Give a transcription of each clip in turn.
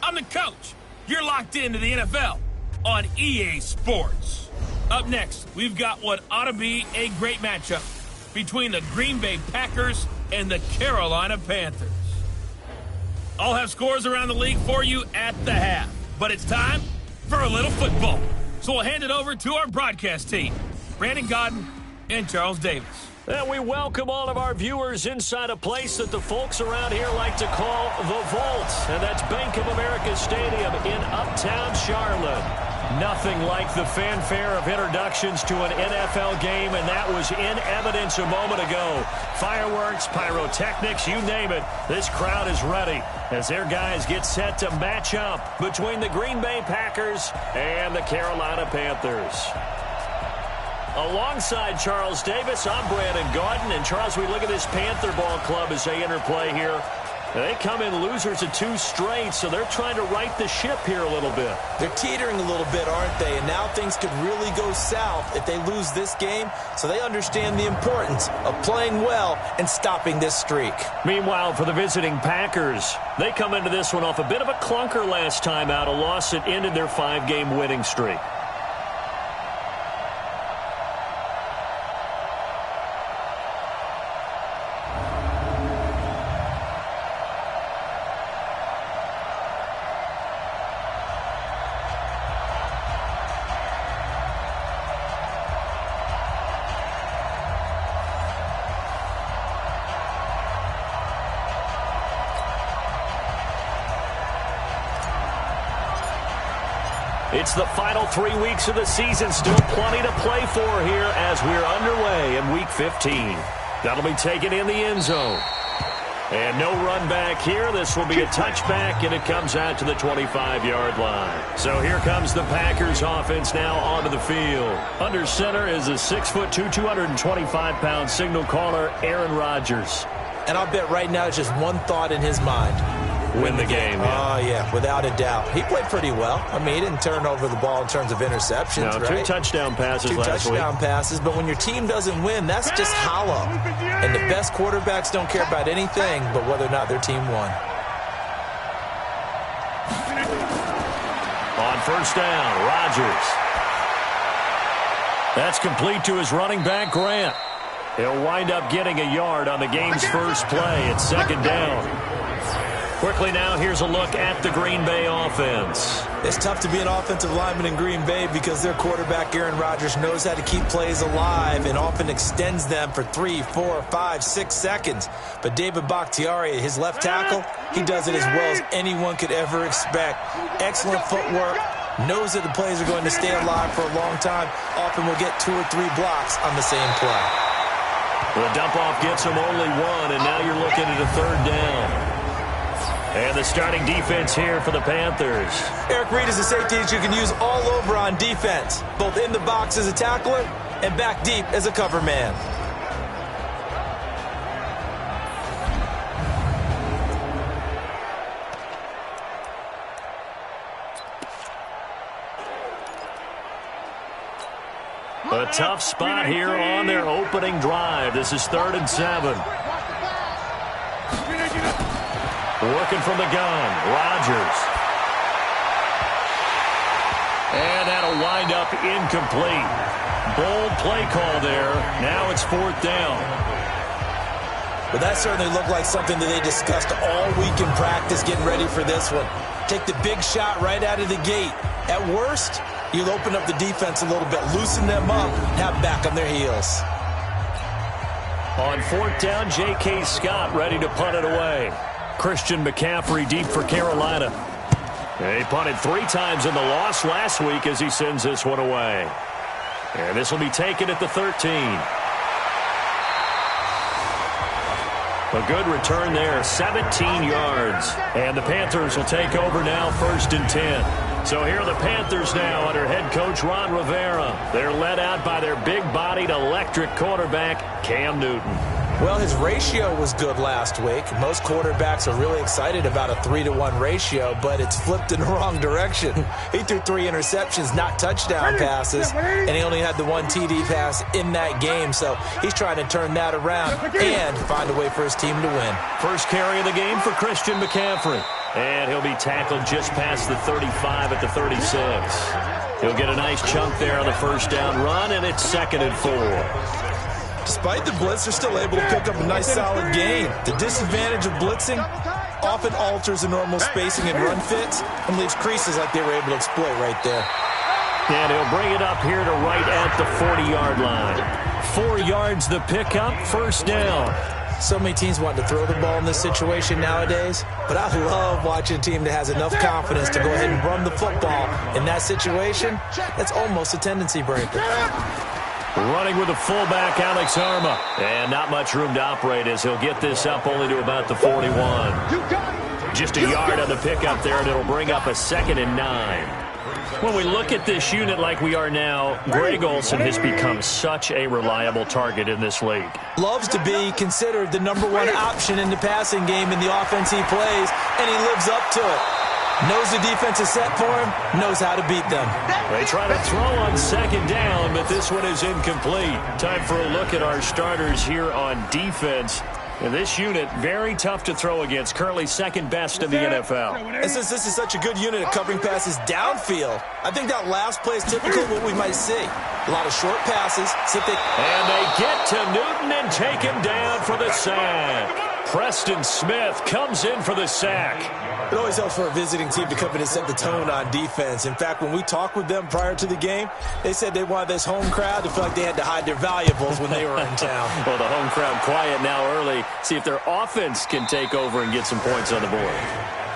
I'm the coach. You're locked into the NFL on EA Sports. Up next, we've got what ought to be a great matchup between the Green Bay Packers and the Carolina Panthers. I'll have scores around the league for you at the half, but it's time for a little football. So we'll hand it over to our broadcast team, Brandon Godden and Charles Davis. And we welcome all of our viewers inside a place that the folks around here like to call the Vault. And that's Bank of America Stadium in Uptown Charlotte. Nothing like the fanfare of introductions to an NFL game, and that was in evidence a moment ago. Fireworks, pyrotechnics, you name it. This crowd is ready as their guys get set to match up between the Green Bay Packers and the Carolina Panthers. Alongside Charles Davis, I'm Brandon Gaudin. And Charles, we look at this Panther ball club as they interplay here. They come in losers of 2 straight, so they're trying to right the ship here a little bit. They're teetering a little bit, aren't they? And now things could really go south if they lose this game. So they understand the importance of playing well and stopping this streak. Meanwhile, for the visiting Packers, they come into this one off a bit of a clunker last time out, a loss that ended their 5-game winning streak. It's the final 3 weeks of the season. Still plenty to play for here as we're underway in Week 15. That'll be taken in the end zone. And no run back here. This will be a touchback, and it comes out to the 25-yard line. So here comes the Packers offense now onto the field. Under center is a 6'2", 225-pound signal caller, Aaron Rodgers. And I'll bet right now it's just one thought in his mind. Win the game. Oh, yeah, without a doubt. He played pretty well. I mean, he didn't turn over the ball in terms of interceptions, no, right? 2 touchdown passes last week. 2 touchdown passes, but when your team doesn't win, that's just hollow. And the best quarterbacks don't care about anything but whether or not their team won. On first down, Rodgers. That's complete to his running back, Grant. He'll wind up getting a yard on the game's first play. It's second down. Quickly now, here's a look at the Green Bay offense. It's tough to be an offensive lineman in Green Bay because their quarterback, Aaron Rodgers, knows how to keep plays alive and often extends them for 3, 4, 5, 6 seconds. But David Bakhtiari, his left tackle, he does it as well as anyone could ever expect. Excellent footwork, knows that the plays are going to stay alive for a long time. Often will get 2 or 3 blocks on the same play. The dump-off gets him only 1, and now you're looking at a third down. And the starting defense here for the Panthers. Eric Reid is a safety that you can use all over on defense, both in the box as a tackler and back deep as a cover man. A tough spot here on their opening drive. This is 3rd and 7. Working from the gun, Rodgers. And that'll wind up incomplete. Bold play call there. Now it's 4th down. Well, that certainly looked like something that they discussed all week in practice getting ready for this one. Take the big shot right out of the gate. At worst, you'll open up the defense a little bit, loosen them up, and have them back on their heels. On 4th down, J.K. Scott ready to punt it away. Christian McCaffrey deep for Carolina. He punted 3 times in the loss last week as he sends this one away. And this will be taken at the 13. A good return there, 17 yards. And the Panthers will take over now, 1st and 10. So here are the Panthers now under head coach Ron Rivera. They're led out by their big-bodied electric quarterback, Cam Newton. Well, his ratio was good last week. Most quarterbacks are really excited about a 3-to-1 ratio, but it's flipped in the wrong direction. He threw 3 interceptions, not touchdown passes, and he only had the 1 TD pass in that game. So he's trying to turn that around and find a way for his team to win. First carry of the game for Christian McCaffrey. And he'll be tackled just past the 35 at the 36. He'll get a nice chunk there on the first down run, and it's 2nd and 4. Despite the blitz, they're still able to pick up a nice solid gain. The disadvantage of blitzing often alters the normal spacing and run fits and leaves creases like they were able to exploit right there. And he'll bring it up here to right at the 40-yard line. 4 yards the pickup, first down. So many teams want to throw the ball in this situation nowadays, but I love watching a team that has enough confidence to go ahead and run the football. In that situation, that's almost a tendency breaker. Running with the fullback, Alex Arma. And not much room to operate as he'll get this up only to about the 41. Just a yard on the pickup there, and it'll bring up a 2nd and 9. When we look at this unit like we are now, Greg Olsen has become such a reliable target in this league. Loves to be considered the #1 option in the passing game in the offense he plays, and he lives up to it. Knows the defense is set for him, knows how to beat them. They try to throw on 2nd down, but this one is incomplete. Time for a look at our starters here on defense. And this unit, very tough to throw against, currently 2nd best in the NFL. And since this is such a good unit at covering passes downfield, I think that last play is typical of what we might see. A lot of short passes. And they get to Newton and take him down for the sack. Preston Smith comes in for the sack. It always helps for a visiting team to come in and set the tone on defense. In fact, when we talked with them prior to the game, they said they wanted this home crowd to feel like they had to hide their valuables when they were in town. Well, the home crowd quiet now early. See if their offense can take over and get some points on the board.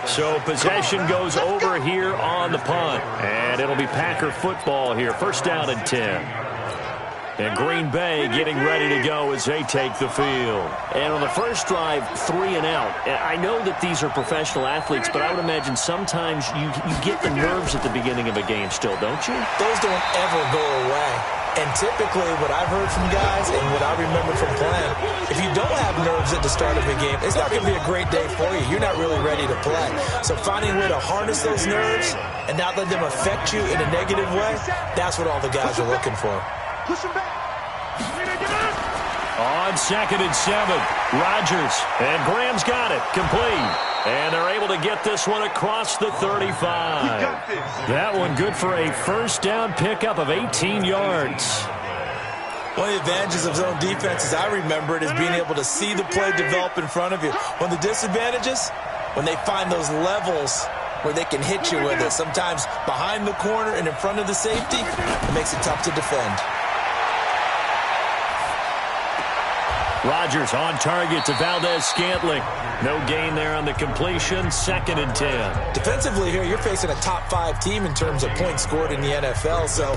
So possession goes over here on the punt. And it'll be Packer football here. First down and 10. And Green Bay getting ready to go as they take the field. And on the first drive, 3 and out. I know that these are professional athletes, but I would imagine sometimes you get the nerves at the beginning of a game still, don't you? Those don't ever go away. And typically what I've heard from guys and what I remember from playing, if you don't have nerves at the start of a game, it's not going to be a great day for you. You're not really ready to play. So finding a way to harness those nerves and not let them affect you in a negative way, that's what all the guys are looking for. Push him back. On 2nd and 7, Rodgers, and Graham's got it, complete. And they're able to get this one across the 35. That one good for a first down pickup of 18 yards. One of the advantages of zone defense, as I remember it, is being able to see the play develop in front of you. One of the disadvantages, when they find those levels where they can hit you with it, sometimes behind the corner and in front of the safety, it makes it tough to defend. Rodgers on target to Valdez-Scantling. No gain there on the completion. 2nd and 10. Defensively here, you're facing a top 5 team in terms of points scored in the NFL. So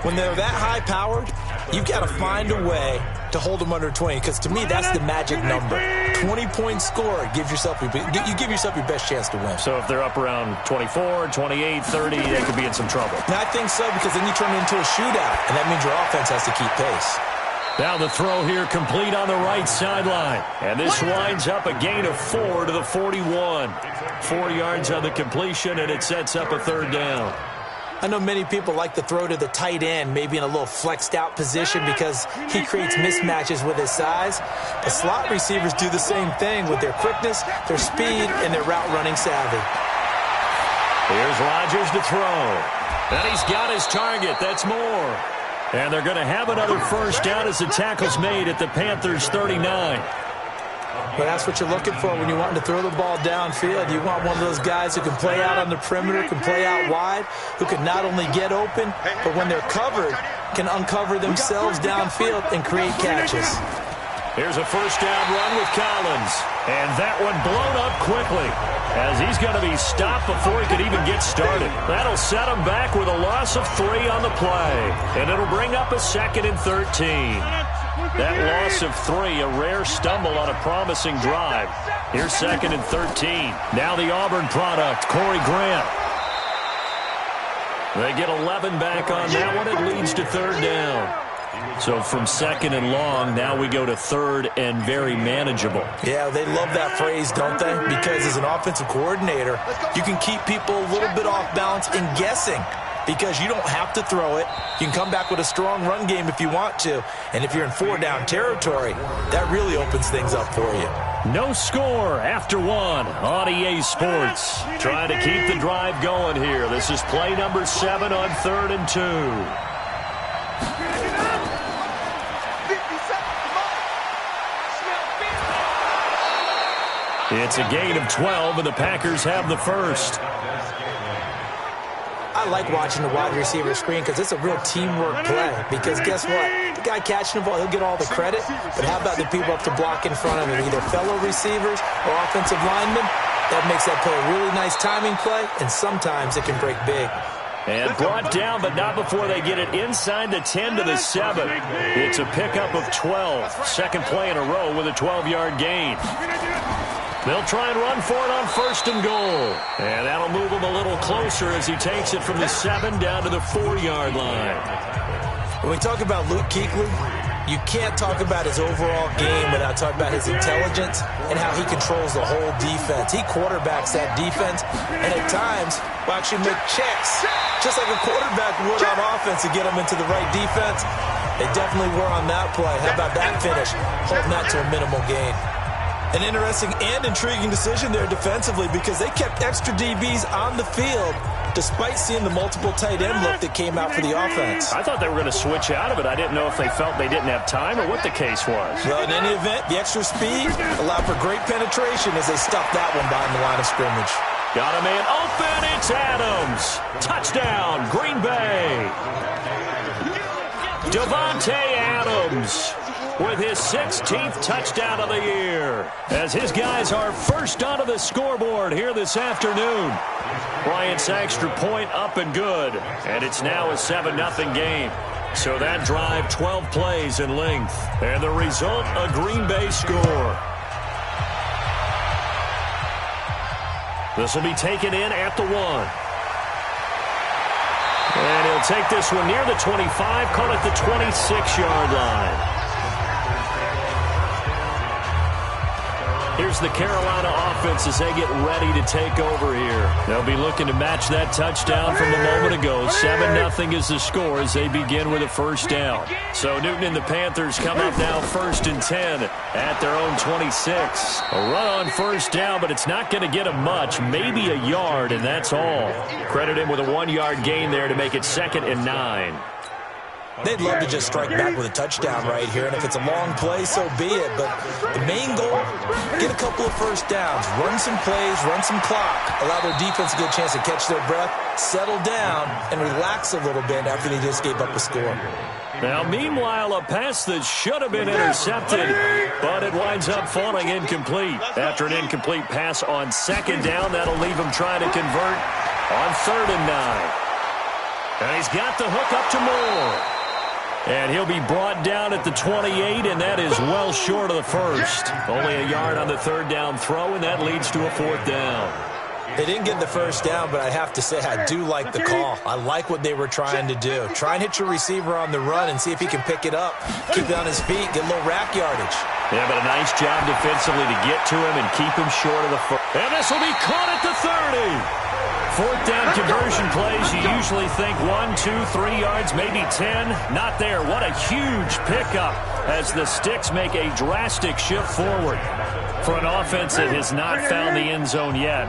when they're that high-powered, you've got to find a way to hold them under 20. Because to me, that's the magic number. 20 points scored. You give yourself your best chance to win. So if they're up around 24, 28, 30, they could be in some trouble. And I think so, because then you turn it into a shootout. And that means your offense has to keep pace. Now the throw here complete on the right sideline. And this winds up a gain of 4 to the 41. 4 yards on the completion, and it sets up a 3rd down. I know many people like to throw to the tight end, maybe in a little flexed out position because he creates mismatches with his size. The slot receivers do the same thing with their quickness, their speed, and their route running savvy. Here's Rodgers to throw. And he's got his target. That's more. And they're going to have another first down as the tackle's made at the Panthers' 39. But that's what you're looking for when you want to throw the ball downfield. You want one of those guys who can play out on the perimeter, can play out wide, who can not only get open, but when they're covered, can uncover themselves downfield and create catches. Here's a first down run with Collins. And that one blown up quickly as he's going to be stopped before he could even get started. That'll set him back with a loss of 3 on the play. And it'll bring up a 2nd and 13. That loss of 3, a rare stumble on a promising drive. Here's 2nd and 13. Now the Auburn product, Corey Grant. They get 11 back on that one. It leads to 3rd down. So from 2nd and long, now we go to 3rd and very manageable. Yeah, they love that phrase, don't they? Because as an offensive coordinator, you can keep people a little bit off balance and guessing because you don't have to throw it. You can come back with a strong run game if you want to. And if you're in 4-down territory, that really opens things up for you. No score after one on EA Sports. Trying to keep the drive going here. This is play number 7 on 3rd and 2. It's a gain of 12, and the Packers have the first. I like watching the wide receiver screen because it's a real teamwork play. Because guess what? The guy catching the ball, he'll get all the credit. But how about the people up to block in front of him, either fellow receivers or offensive linemen? That makes that play a really nice timing play, and sometimes it can break big. And brought down, but not before they get it inside the 10 to the 7. It's a pickup of 12. Second play in a row with a 12-yard gain. They'll try and run for it on 1st and goal. And that'll move him a little closer as he takes it from the 7 down to the 4-yard line. When we talk about Luke Kuechly, you can't talk about his overall game without talking about his intelligence and how he controls the whole defense. He quarterbacks that defense, and at times will actually make checks, just like a quarterback would on offense to get them into the right defense. They definitely were on that play. How about that finish? Holding that to a minimal gain. An interesting and intriguing decision there defensively because they kept extra DBs on the field despite seeing the multiple tight end look that came out for the offense. I thought they were going to switch out of it. I didn't know if they felt they didn't have time or what the case was. Well, in any event, the extra speed allowed for great penetration as they stuffed that one behind the line of scrimmage. Got a man open. It's Adams. Touchdown, Green Bay. Davante Adams with his 16th touchdown of the year, as his guys are first onto the scoreboard here this afternoon. Bryant's extra point up and good, and it's now a 7-0 game. So that drive, 12 plays in length, and the result, a Green Bay score. This will be taken in at the 1. And he'll take this one near the 25, call it the 26-yard line. Here's the Carolina offense as they get ready to take over here. They'll be looking to match that touchdown from a moment ago. 7-0 is the score as they begin with a first down. So Newton and the Panthers come up now 1st and 10 at their own 26. A run on first down, but it's not going to get them much. Maybe a yard, and that's all. Credit him with a 1-yard gain there to make it 2nd and 9. They'd love to just strike back with a touchdown right here, and if it's a long play, so be it. But the main goal, get a couple of first downs, run some plays, run some clock, allow their defense to get a chance to catch their breath, settle down, and relax a little bit after they just gave up a score. Now, meanwhile, a pass that should have been intercepted, but it winds up falling incomplete. After an incomplete pass on 2nd down, that'll leave him trying to convert on 3rd and 9. And he's got the hook up to Moore. And he'll be brought down at the 28, and that is well short of the first. Only a yard on the 3rd down throw, and that leads to a 4th down. They didn't get the first down, but I have to say I do like the call. I like what they were trying to do. Try and hit your receiver on the run and see if he can pick it up. Keep it on his feet, get a little rack yardage. Yeah, but a nice job defensively to get to him and keep him short of the first. And this will be caught at the 30. 4th down conversion plays, you usually think 1, 2, 3 yards, maybe 10. Not there. What a huge pickup as the Sticks make a drastic shift forward. For an offense that has not found the end zone yet,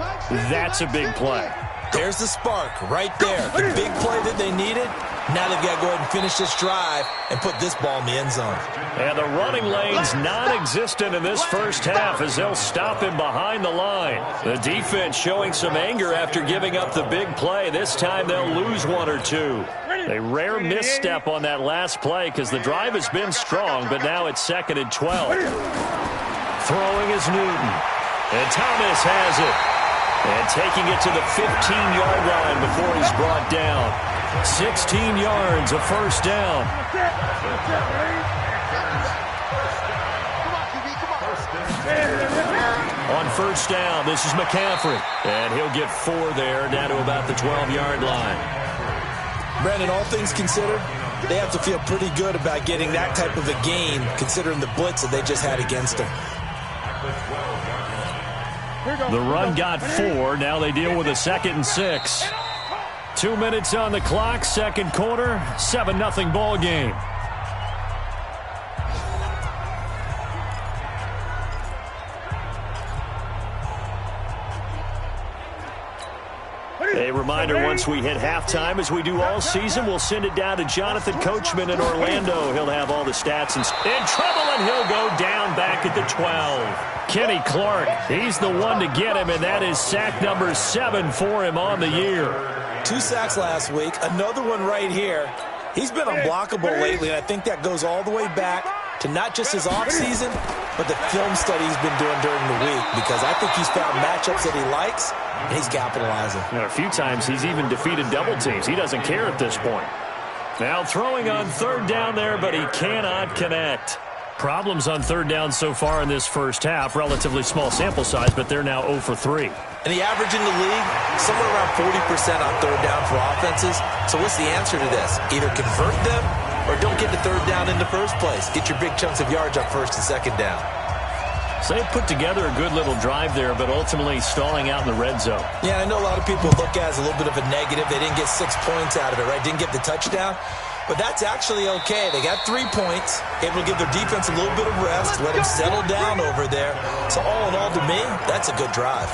that's a big play. There's the spark right there. The big play that they needed. Now they've got to go ahead and finish this drive and put this ball in the end zone. And the running lane's non-existent in this first half as they'll stop him behind the line. The defense showing some anger after giving up the big play. This time they'll lose 1 or 2. A rare misstep on that last play because the drive has been strong, but now it's 2nd and 12. Throwing is Newton. And Thomas has it. And taking it to the 15-yard line before he's brought down. 16 yards, a first down. On first down, this is McCaffrey. And he'll get 4 there, down to about the 12-yard line. Brandon, all things considered, they have to feel pretty good about getting that type of a gain, considering the blitz that they just had against them. The run got 4. Now they deal with a 2nd and 6. 2 minutes on the clock, second quarter, 7-0 ball game. A reminder, once we hit halftime, as we do all season, we'll send it down to Jonathan Coachman in Orlando. He'll have all the stats and in trouble, and he'll go down back at the 12. Kenny Clark, he's the one to get him, and that is sack number 7 for him on the year. 2 sacks last week, another one right here. He's been unblockable lately, and I think that goes all the way back to not just his offseason, but the film study he's been doing during the week, because I think he's found matchups that he likes, and he's capitalizing. And a few times he's even defeated double teams. He doesn't care at this point. Now throwing on third down there, but he cannot connect. Problems on third down so far in this first half. Relatively small sample size, but they're now 0 for 3. And the average in the league, somewhere around 40% on third down for offenses. So what's the answer to this? Either convert them or don't get the third down in the first place. Get your big chunks of yards on first and second down. So they put together a good little drive there, but ultimately stalling out in the red zone. Yeah, I know a lot of people look at it as a little bit of a negative. They didn't get 6 points out of it, right? Didn't get the touchdown. But that's actually okay. They got 3 points, able to give their defense a little bit of rest, let them settle down over there. So all in all, to me, that's a good drive.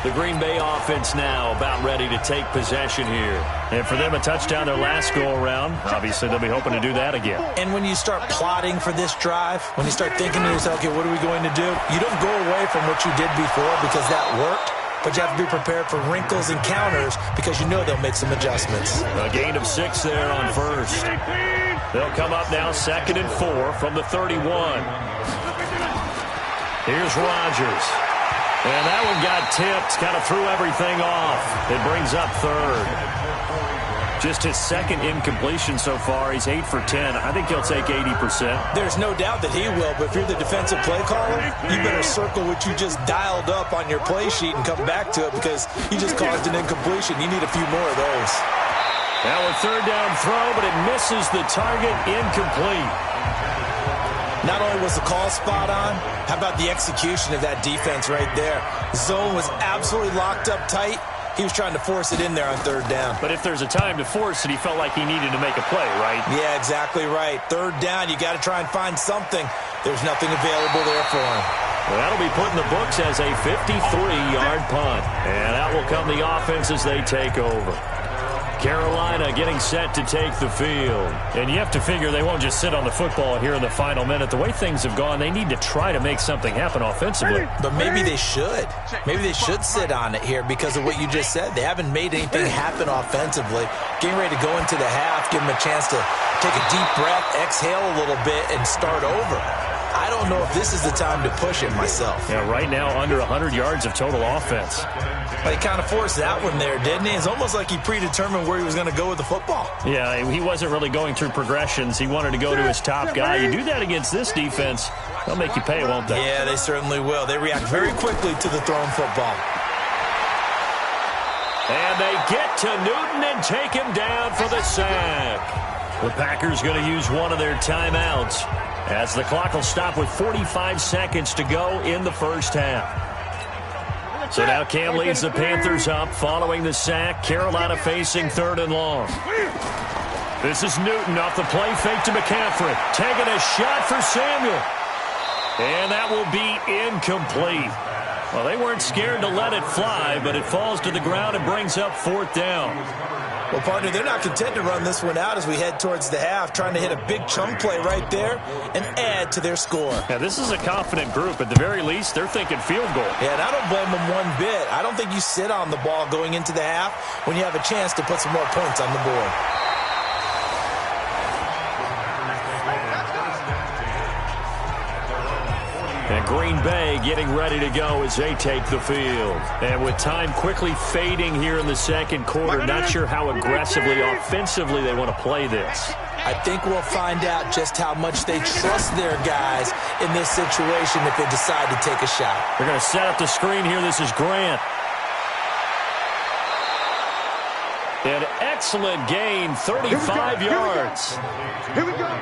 The Green Bay offense now about ready to take possession here. And for them, a touchdown their last go-around. Obviously, they'll be hoping to do that again. And when you start plotting for this drive, when you start thinking to yourself, okay, what are we going to do? You don't go away from what you did before because that worked. But you have to be prepared for wrinkles and counters because you know they'll make some adjustments. A gain of 6 there on first. They'll come up now 2nd and 4 from the 31. Here's Rodgers. And that one got tipped, kind of threw everything off. It brings up 3rd. Just his 2nd incompletion so far. He's 8 for 10. I think he'll take 80%. There's no doubt that he will, but if you're the defensive play caller, you better circle what you just dialed up on your play sheet and come back to it because you just caused an incompletion. You need a few more of those. Now a 3rd down throw, but it misses the target, incomplete. Not only was the call spot on, how about the execution of that defense right there? Zone was absolutely locked up tight. He was trying to force it in there on 3rd down. But if there's a time to force it, he felt like he needed to make a play, right? Yeah, exactly right. 3rd down, you got to try and find something. There's nothing available there for him. Well, that'll be put in the books as a 53-yard punt. And that will come the offense as they take over. Carolina getting set to take the field. And you have to figure they won't just sit on the football here in the final minute. The way things have gone, they need to try to make something happen offensively. But maybe they should. Maybe they should sit on it here because of what you just said. They haven't made anything happen offensively. Getting ready to go into the half, give them a chance to take a deep breath, exhale a little bit, and start over. I don't know if this is the time to push it myself. Yeah, right now under 100 yards of total offense. But he kind of forced that one there, didn't he? It's almost like he predetermined where he was going to go with the football. Yeah, he wasn't really going through progressions. He wanted to go to his top guy. You do that against this defense, they'll make you pay, won't they? Yeah, they certainly will. They react very quickly to the thrown football. And they get to Newton and take him down for the sack. The Packers going to use one of their timeouts as the clock will stop with 45 seconds to go in the first half. So now Cam leads the Panthers up following the sack. Carolina facing 3rd and long. This is Newton off the play fake to McCaffrey. Taking a shot for Samuel. And that will be incomplete. Well, they weren't scared to let it fly, but it falls to the ground and brings up 4th down. Well, partner, they're not content to run this one out as we head towards the half, trying to hit a big chunk play right there and add to their score. Now, this is a confident group. At the very least, they're thinking field goal. Yeah, and I don't blame them one bit. I don't think you sit on the ball going into the half when you have a chance to put some more points on the board. And Green Bay getting ready to go as they take the field. And with time quickly fading here in the second quarter, not sure how aggressively, offensively they want to play this. I think we'll find out just how much they trust their guys in this situation if they decide to take a shot. They're going to set up the screen here. This is Grant. An excellent gain, 35 yards. Here we go.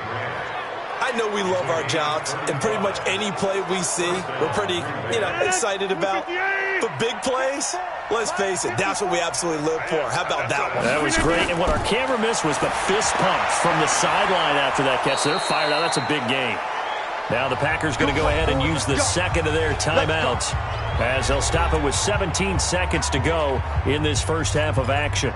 I know we love our jobs, and pretty much any play we see, we're pretty, excited about. But big plays, let's face it, that's what we absolutely live for. How about that one? That was great, and what our camera missed was the fist pump from the sideline after that catch. They're fired out. That's a big game. Now the Packers going to go ahead and use the second of their timeouts, as they'll stop it with 17 seconds to go in this first half of action.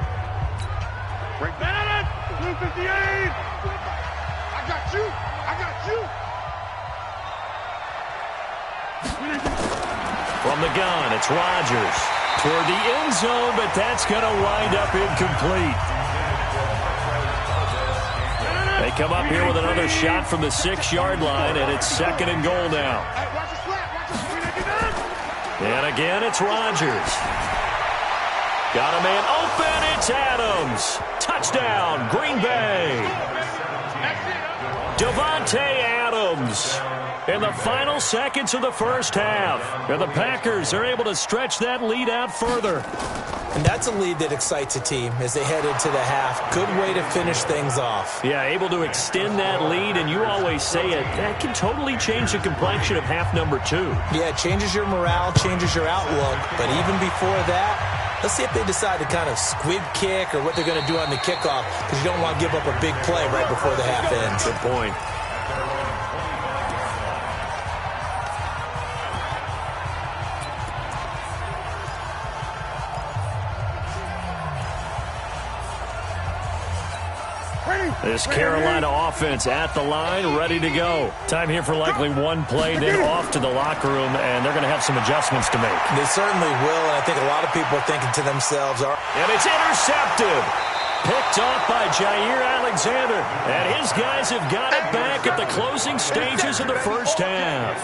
Break that up. 258. I got you. I got you. From the gun, it's Rodgers toward the end zone, but that's going to wind up incomplete. They come up here with another shot from the 6-yard line, and it's second and goal now. And again, it's Rodgers. Got a man open. It's Adams. Touchdown, Green Bay. Davante Adams in the final seconds of the first half. And the Packers are able to stretch that lead out further. And that's a lead that excites a team as they head into the half. Good way to finish things off. Yeah, able to extend that lead, and you always say it, that can totally change the complexion of half number 2. Yeah, it changes your morale, changes your outlook. But even before that, let's see if they decide to kind of squib kick or what they're going to do on the kickoff, because you don't want to give up a big play right before the half ends. Good point. This Carolina offense at the line, ready to go. Time here for likely one play, then off to the locker room, and they're going to have some adjustments to make. They certainly will, and I think a lot of people are thinking to themselves, and it's intercepted. Picked off by Jair Alexander, and his guys have got it back at the closing stages of the first half.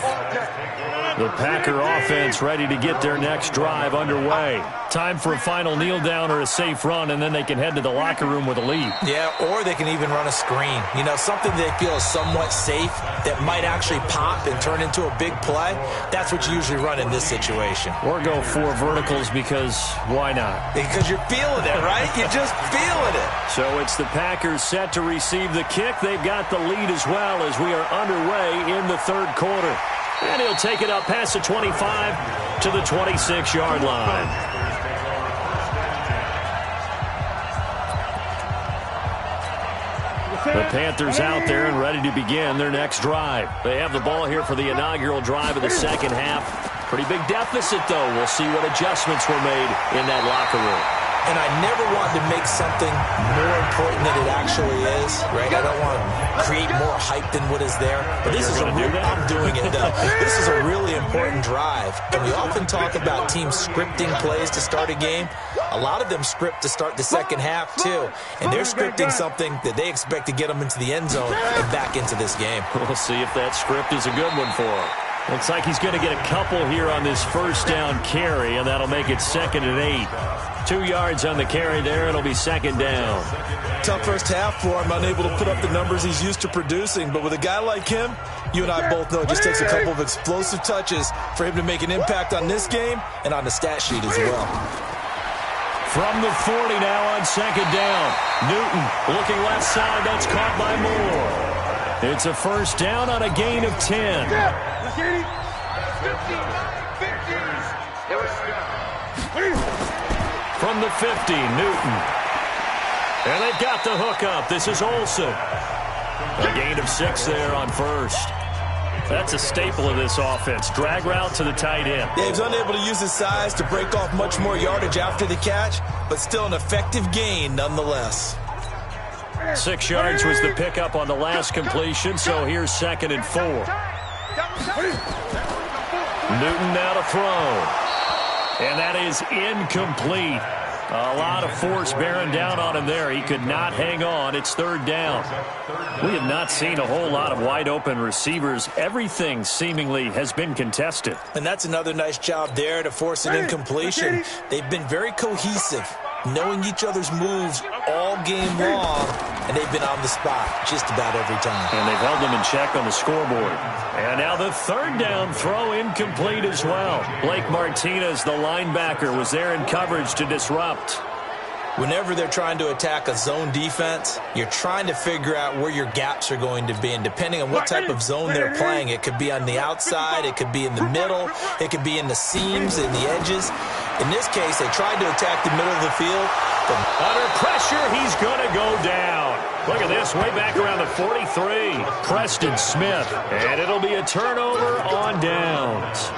The Packer offense ready to get their next drive underway. Time for a final kneel down or a safe run, and then they can head to the locker room with a lead. Yeah, or they can even run a screen. You know, something they feel is somewhat safe that might actually pop and turn into a big play. That's what you usually run in this situation. Or go 4 verticals, because why not? Because you're feeling it, right? You're just feeling it. So it's the Packers set to receive the kick. They've got the lead as well as we are underway in the third quarter. And he'll take it up past the 25 to the 26-yard line. The Panthers out there and ready to begin their next drive. They have the ball here for the inaugural drive of the second half. Pretty big deficit, though. We'll see what adjustments were made in that locker room. And I never want to make something more important than it actually is, right? I don't want to create more hype than what is there. But this is a real, I'm doing it, though. This is a really important drive. And we often talk about teams scripting plays to start a game. A lot of them script to start the second half, too. And they're scripting something that they expect to get them into the end zone and back into this game. We'll see if that script is a good one for them. Looks like he's going to get a couple here on this first down carry, and that'll make it 2nd and 8. 2 yards on the carry there. It'll be 2nd down. Tough first half for him, unable to put up the numbers he's used to producing. But with a guy like him, you and I both know it just takes a couple of explosive touches for him to make an impact on this game and on the stat sheet as well. From the 40 now on 2nd down. Newton looking left side. That's caught by Moore. It's a first down on a gain of 10. From the 50, Newton. And they've got the hook up. This is Olsen. A gain of 6 there on first. That's a staple of this offense. Drag route to the tight end. Yeah, he's unable to use his size to break off much more yardage after the catch, but still an effective gain nonetheless. 6 yards was the pickup on the last completion, so here's 2nd and 4. Newton now to throw. And that is incomplete. A lot of force bearing down on him there. He could not hang on. It's 3rd down. We have not seen a whole lot of wide-open receivers. Everything seemingly has been contested. And that's another nice job there to force an incompletion. They've been very cohesive, knowing each other's moves all game long, and they've been on the spot just about every time. And they've held them in check on the scoreboard. And now the 3rd down throw incomplete as well. Blake Martinez, the linebacker, was there in coverage to disrupt. Whenever they're trying to attack a zone defense, you're trying to figure out where your gaps are going to be. And depending on what type of zone they're playing, it could be on the outside, it could be in the middle, it could be in the seams and the edges. In this case, they tried to attack the middle of the field. happen. Under pressure, he's going to go down. Look at this, way back around the 43. Preston Smith, and it'll be a turnover on downs.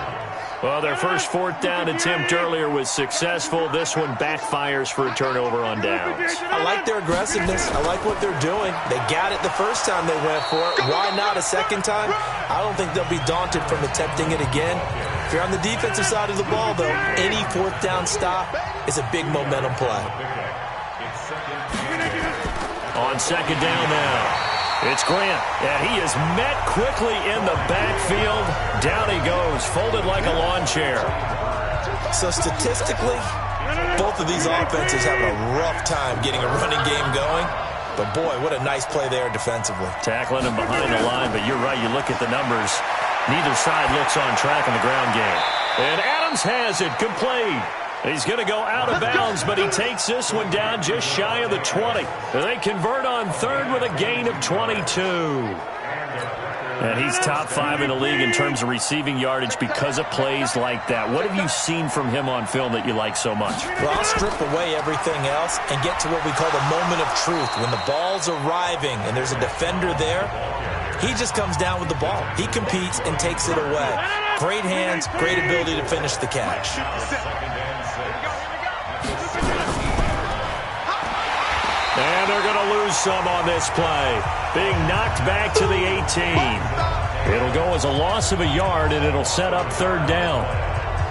Well, their first fourth down attempt earlier was successful. This one backfires for a turnover on downs. I like their aggressiveness. I like what they're doing. They got it the first time they went for it. Why not a second time? I don't think they'll be daunted from attempting it again. If you're on the defensive side of the ball, though, any fourth down stop is a big momentum play. On second down now. It's Grant, and he is met quickly in the backfield. Down he goes, folded like a lawn chair. So statistically, both of these offenses having a rough time getting a running game going. But boy, what a nice play there defensively. Tackling him behind the line, but you're right, you look at the numbers. Neither side looks on track in the ground game. And Adams has it, complete. He's going to go out of bounds, but he takes this one down just shy of the 20. They convert on third with a gain of 22. And he's top 5 in the league in terms of receiving yardage because of plays like that. What have you seen from him on film that you like so much? Well, I'll strip away everything else and get to what we call the moment of truth. When the ball's arriving and there's a defender there, he just comes down with the ball. He competes and takes it away. Great hands, great ability to finish the catch. And they're going to lose some on this play. Being knocked back to the 18. It'll go as a loss of a yard, and it'll set up third down.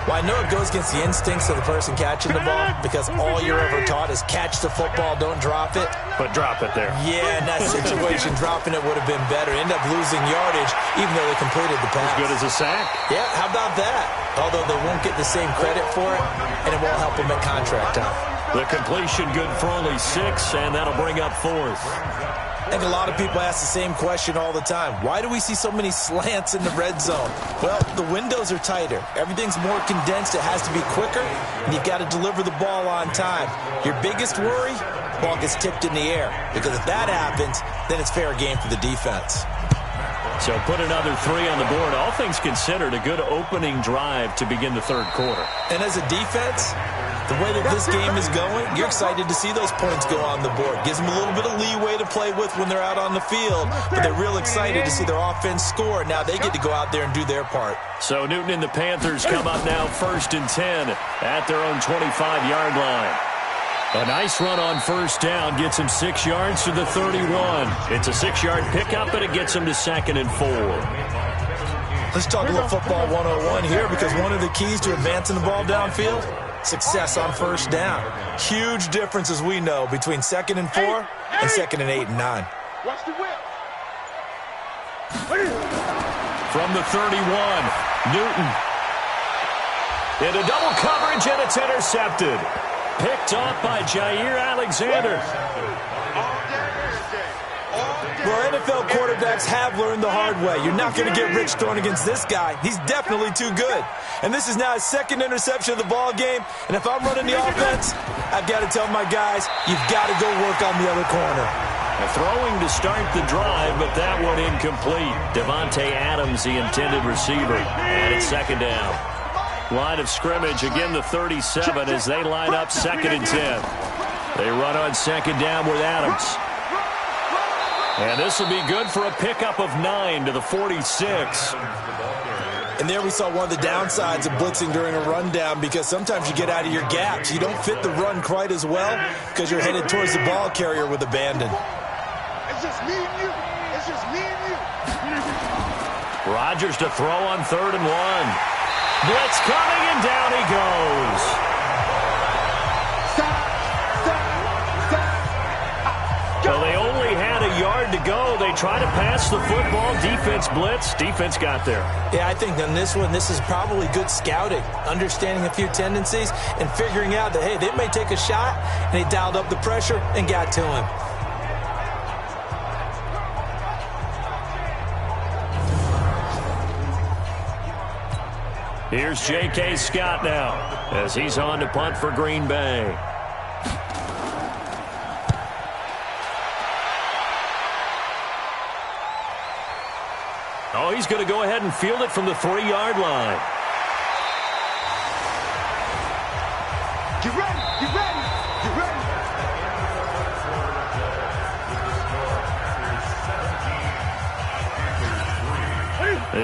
Well, I know it goes against the instincts of the person catching the ball because all you're ever taught is catch the football, don't drop it. But drop it there. Yeah, in that situation, dropping it would have been better. End up losing yardage, even though they completed the pass. As good as a sack. Yeah, how about that? Although they won't get the same credit for it, and it won't help them at contract time. The completion good for only 6, and that'll bring up fourth. I think a lot of people ask the same question all the time. Why do we see so many slants in the red zone? Well, the windows are tighter. Everything's more condensed. It has to be quicker, and you've got to deliver the ball on time. Your biggest worry? Ball gets tipped in the air. Because if that happens, then it's fair game for the defense. So put another 3 on the board. All things considered, a good opening drive to begin the third quarter. And as a defense, the way that this game is going, you're excited to see those points go on the board. Gives them a little bit of leeway to play with when they're out on the field, but they're real excited to see their offense score. Now they get to go out there and do their part. So Newton and the Panthers come up now 1st and 10 at their own 25-yard line. A nice run on first down gets him 6 yards to the 31. It's a 6-yard pickup, and it gets him to 2nd and 4. Let's talk a little football 101 here, because one of the keys to advancing the ball downfield, success on first down. Huge difference, as we know, between 2nd and 4 and 2nd and 8 and 9. Watch the whip. From the 31, Newton. Into double coverage, and it's intercepted. Picked off by Jair Alexander. Well, NFL quarterbacks have learned the hard way. You're not going to get rich throwing against this guy. He's definitely too good. And this is now his 2nd interception of the ball game. And if I'm running the offense, I've got to tell my guys, you've got to go work on the other corner. Throwing to start the drive, but that one incomplete. Devontae Adams, the intended receiver. And it's 2nd down. Line of scrimmage, again the 37 as they line up 2nd and 10. They run on 2nd down with Adams. And this will be good for a pickup of 9 to the 46. And there we saw one of the downsides of blitzing during a rundown, because sometimes you get out of your gaps. You don't fit the run quite as well because you're headed towards the ball carrier with abandon. It's just me and you. It's just me and you. Rodgers to throw on 3rd and 1. Blitz coming, and down he goes. Well, they only had a yard to go. They try to pass the football. Defense blitz. Defense got there. Yeah, I think on this one, this is probably good scouting, understanding a few tendencies and figuring out that, hey, they may take a shot, and they dialed up the pressure and got to him. Here's J.K. Scott now as he's on to punt for Green Bay. Oh, he's going to go ahead and field it from the 3-yard line. Get ready, get ready, get ready.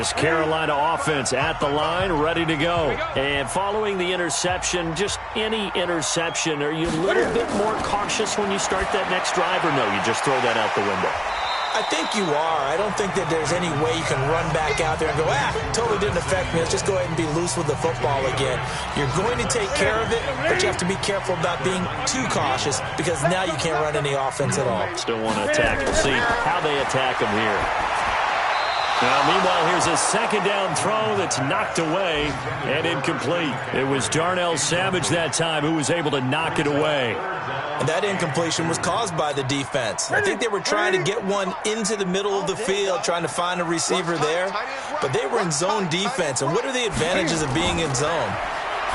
This Carolina offense at the line, ready to go. And following the interception, just any interception, are you a little bit more cautious when you start that next drive, or no, you just throw that out the window? I think you are. I don't think that there's any way you can run back out there and go, totally didn't affect me. Let's just go ahead and be loose with the football again. You're going to take care of it, but you have to be careful about being too cautious because now you can't run any offense at all. Still want to attack. We'll see how they attack them here. Now, meanwhile, here's a second down throw that's knocked away and incomplete. It was Darnell Savage that time who was able to knock it away. And that incompletion was caused by the defense. I think they were trying to get one into the middle of the field, trying to find a receiver there. But they were in zone defense. And what are the advantages of being in zone?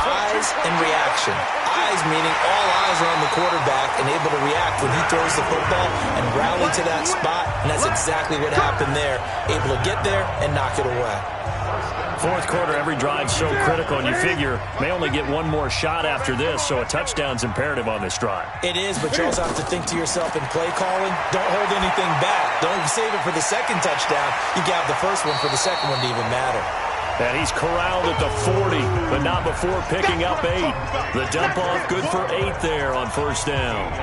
Eyes and reaction. Eyes meaning all eyes are on the quarterback and able to react when he throws the football and rally to that spot. And that's exactly what happened there. Able to get there and knock it away. Fourth quarter, every drive so critical, and you figure may only get one more shot after this, so a touchdown's imperative on this drive. It is, but you also have to think to yourself in play calling, don't hold anything back. Don't save it for the second touchdown. You got the first one for the second one to even matter. And he's corralled at the 40, but not before picking up 8. The dump off good for 8 there on first down.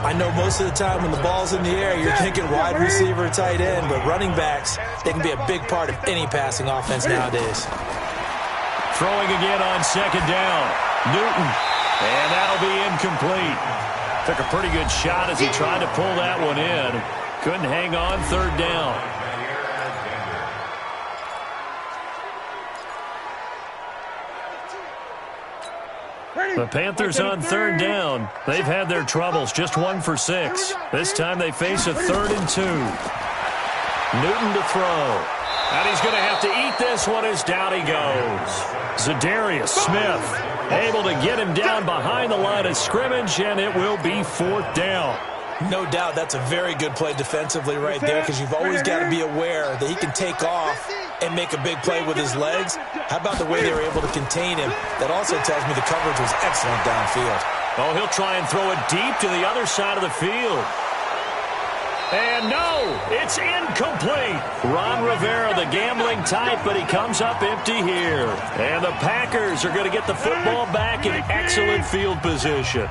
I know most of the time when the ball's in the air, you're thinking wide receiver, tight end, but running backs, they can be a big part of any passing offense nowadays. Throwing again on second down. Newton, and that'll be incomplete. Took a pretty good shot as he tried to pull that one in. Couldn't hang on third down. The Panthers on third down. They've had their troubles, just 1 for 6. This time they face a 3rd and 2. Newton to throw. And he's going to have to eat this one as down he goes. Zadarius Smith able to get him down behind the line of scrimmage, and it will be 4th down. No doubt that's a very good play defensively right there because you've always got to be aware that he can take off and make a big play with his legs. How about the way they were able to contain him? That also tells me the coverage was excellent downfield. Oh, he'll try and throw it deep to the other side of the field. And no, it's incomplete. Ron Rivera, the gambling type, but he comes up empty here. And the Packers are going to get the football back in excellent field position.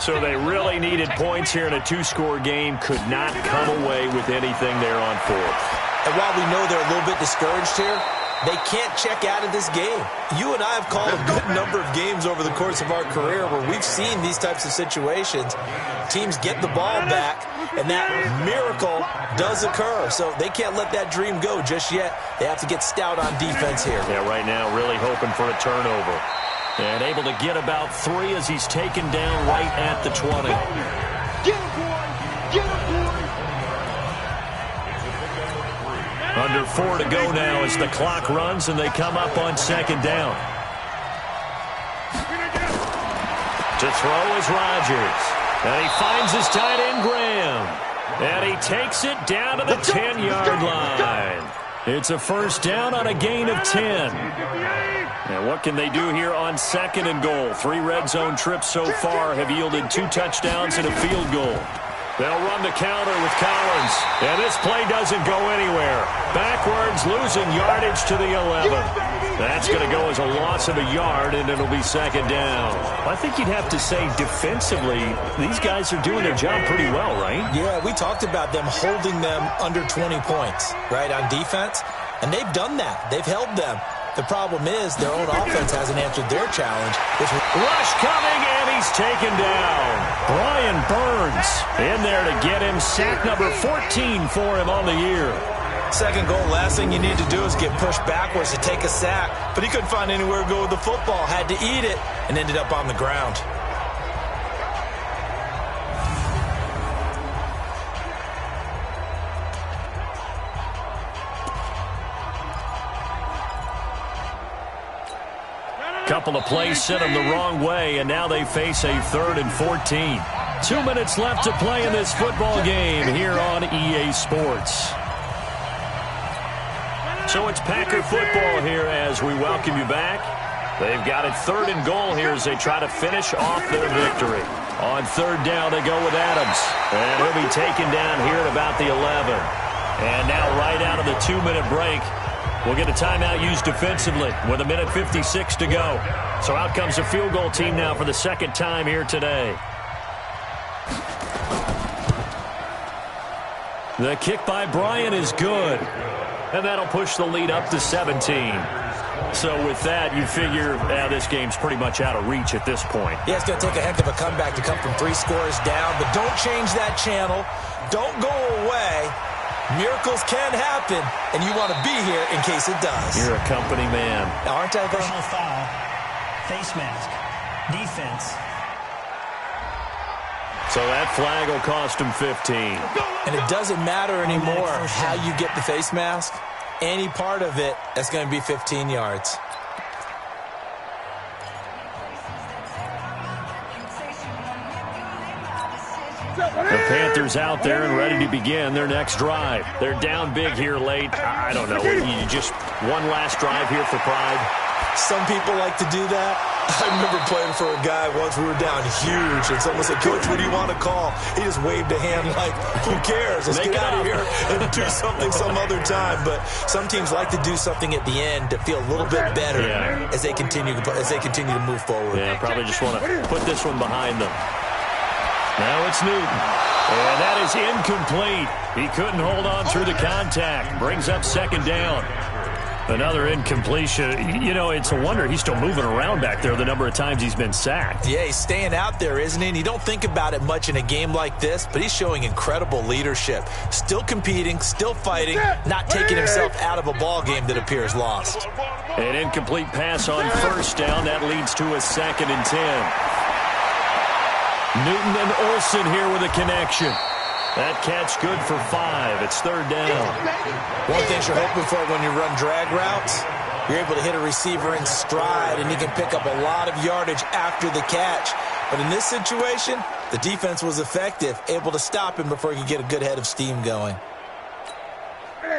So they really needed points here in a 2-score game. Could not come away with anything there on 4th. And while we know they're a little bit discouraged here, they can't check out of this game. You and I have called a good number of games over the course of our career where we've seen these types of situations. Teams get the ball back, and that miracle does occur. So they can't let that dream go just yet. They have to get stout on defense here. Yeah, right now really hoping for a turnover. And able to get about 3 as he's taken down right at the 20. Get him, boy! Get him, boy! Under 4 to go now as the clock runs and they come up on second down. To throw is Rodgers. And he finds his tight end, Graham. And he takes it down to the 10-yard line. It's a first down on a gain of 10. And what can they do here on second and goal? 3 red zone trips so far have yielded 2 touchdowns and a field goal. They'll run the counter with Collins. And this play doesn't go anywhere. Backwards, losing yardage to the 11. That's going to go as a loss of a yard, and it'll be second down. I think you'd have to say defensively, these guys are doing their job pretty well, right? Yeah, we talked about them holding them under 20 points, right, on defense. And they've done that. They've held them. The problem is their own offense hasn't answered their challenge. Rush coming, and he's taken down. Brian Burns in there to get him. Sack number 14 for him on the year. Second goal, last thing you need to do is get pushed backwards to take a sack. But he couldn't find anywhere to go with the football. Had to eat it and ended up on the ground. Couple of plays sent them the wrong way, and now they face a 3rd and 14. 2 minutes left to play in this football game here on EA Sports. So it's Packer football here as we welcome you back. They've got it 3rd and goal here as they try to finish off their victory. On 3rd down, they go with Adams. And he'll be taken down here at about the 11. And now right out of the 2-minute break, will get a timeout used defensively with 1:56 to go. So out comes a field goal team now for the second time here today. The kick by Bryant is good. And that'll push the lead up to 17. So with that, you figure this game's pretty much out of reach at this point. Yeah, it's going to take a heck of a comeback to come from 3 scores down. But don't change that channel. Don't go away. Miracles can happen, and you want to be here in case it does. You're a company man. Aren't I, though? Personal foul, face mask, defense. So that flag will cost him 15. And it doesn't matter anymore how you get the face mask. Any part of it, that's going to be 15 yards. The Panthers out there and ready to begin their next drive. They're down big here late. I don't know. You just one last drive here for pride. Some people like to do that. I remember playing for a guy once. We were down huge, and someone said, "Coach, what do you want to call?" He just waved a hand like, "Who cares? Let's get out of here and do something some other time." But some teams like to do something at the end to feel a little bit better as they continue to move forward. Yeah, probably just want to put this one behind them. Now it's Newton. And that is incomplete. He couldn't hold on through the contact. Brings up second down. Another incompletion. You know, it's a wonder he's still moving around back there the number of times he's been sacked. Yeah, he's staying out there, isn't he? And you don't think about it much in a game like this, but he's showing incredible leadership. Still competing, still fighting, not taking himself out of a ball game that appears lost. An incomplete pass on first down. That leads to a 2nd and 10. Newton and Olsen here with a connection. That catch good for 5. It's 3rd down. One thing you're hoping for when you run drag routes, you're able to hit a receiver in stride, and he can pick up a lot of yardage after the catch. But in this situation, the defense was effective, able to stop him before he could get a good head of steam going.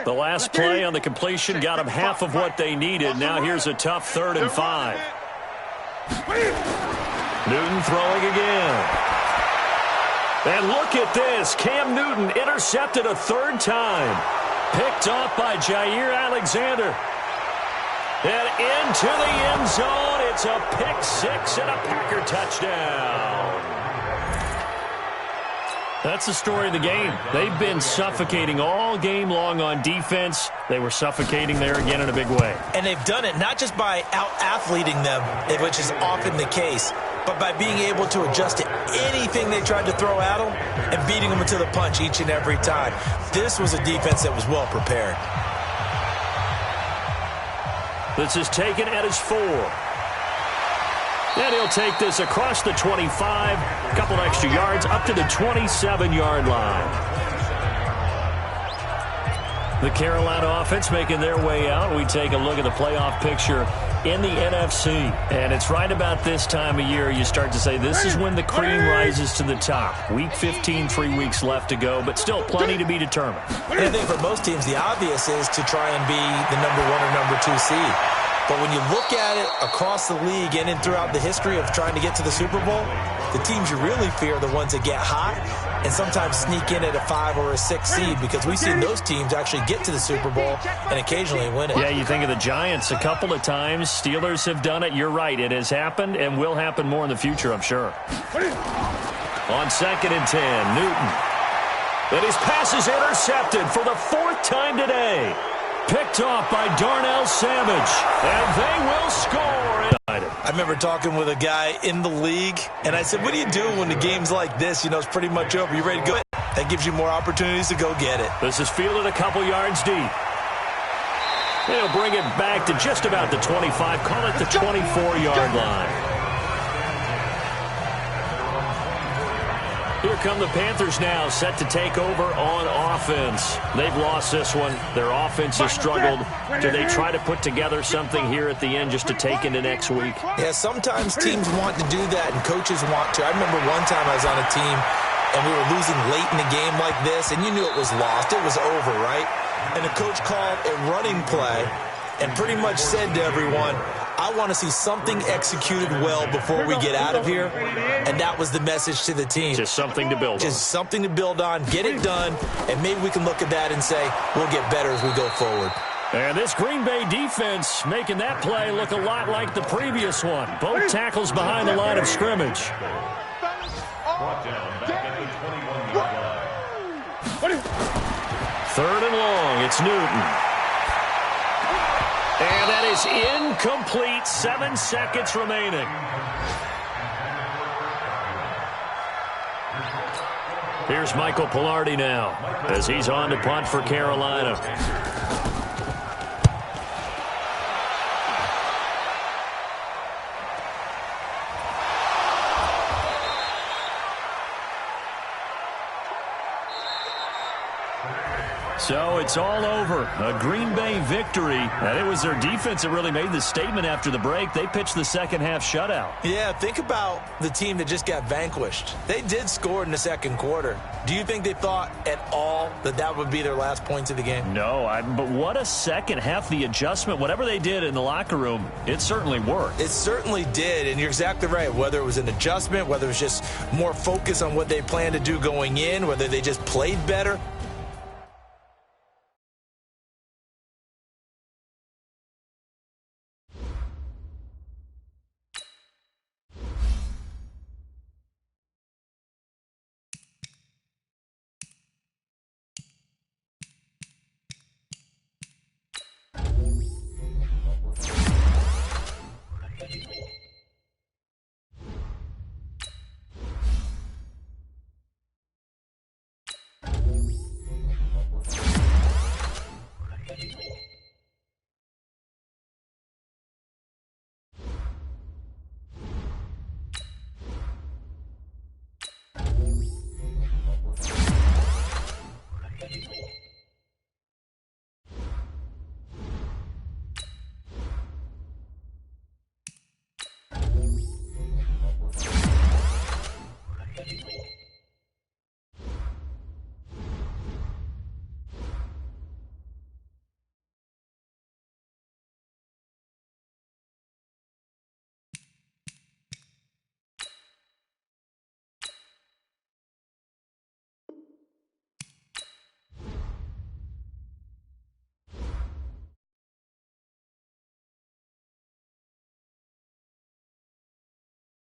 The last play on the completion got him half of what they needed. Now here's a tough 3rd and 5. Newton throwing again. And look at this. Cam Newton intercepted a 3rd time. Picked off by Jair Alexander. And into the end zone. It's a pick 6 and a Packer touchdown. That's the story of the game. They've been suffocating all game long on defense. They were suffocating there again in a big way. And they've done it not just by out-athleting them, which is often the case, but by being able to adjust to anything they tried to throw at them and beating them to the punch each and every time. This was a defense that was well prepared. This is taken at his 4. And he'll take this across the 25, a couple extra yards, up to the 27-yard line. The Carolina offense making their way out. We take a look at the playoff picture in the NFC. And it's right about this time of year you start to say this is when the cream rises to the top. Week 15, 3 weeks left to go, but still plenty to be determined. And I think for most teams, the obvious is to try and be the number 1 or number 2 seed. But when you look at it across the league and throughout the history of trying to get to the Super Bowl, the teams you really fear are the ones that get hot and sometimes sneak in at a 5 or a 6 seed, because we've seen those teams actually get to the Super Bowl and occasionally win it. Yeah, you think of the Giants a couple of times. Steelers have done it. You're right. It has happened and will happen more in the future, I'm sure. On 2nd and 10, Newton. And his pass is intercepted for the 4th time today. Picked off by Darnell Savage. And they will score. I remember talking with a guy in the league, and I said, what do you do when the game's like this? You know, it's pretty much over. You ready to go? That gives you more opportunities to go get it. This is fielded a couple yards deep. They'll bring it back to just about the 25. Call it the 24-yard line. Here come the Panthers now, set to take over on offense. They've lost this one. Their offense has struggled. Do they try to put together something here at the end just to take into next week? Yeah, sometimes teams want to do that and coaches want to. I remember one time I was on a team and we were losing late in a game like this, and you knew it was lost. It was over, right? And the coach called a running play and pretty much said to everyone, I want to see something executed well before we get out of here. And that was the message to the team. Just something to build on. Just something to build on, get it done, and maybe we can look at that and say, we'll get better as we go forward. And this Green Bay defense making that play look a lot like the previous one. Both tackles behind the line of scrimmage. Third and long. It's Newton. And that is incomplete. 7 seconds remaining. Here's Michael Pilardi now as he's on to punt for Carolina. So it's all over. A Green Bay victory. And it was their defense that really made the statement after the break. They pitched the second half shutout. Yeah, think about the team that just got vanquished. They did score in the second quarter. Do you think they thought at all that that would be their last points of the game? No, but what a second half. The adjustment, whatever they did in the locker room, it certainly worked. It certainly did, and you're exactly right. Whether it was an adjustment, whether it was just more focus on what they planned to do going in, whether they just played better,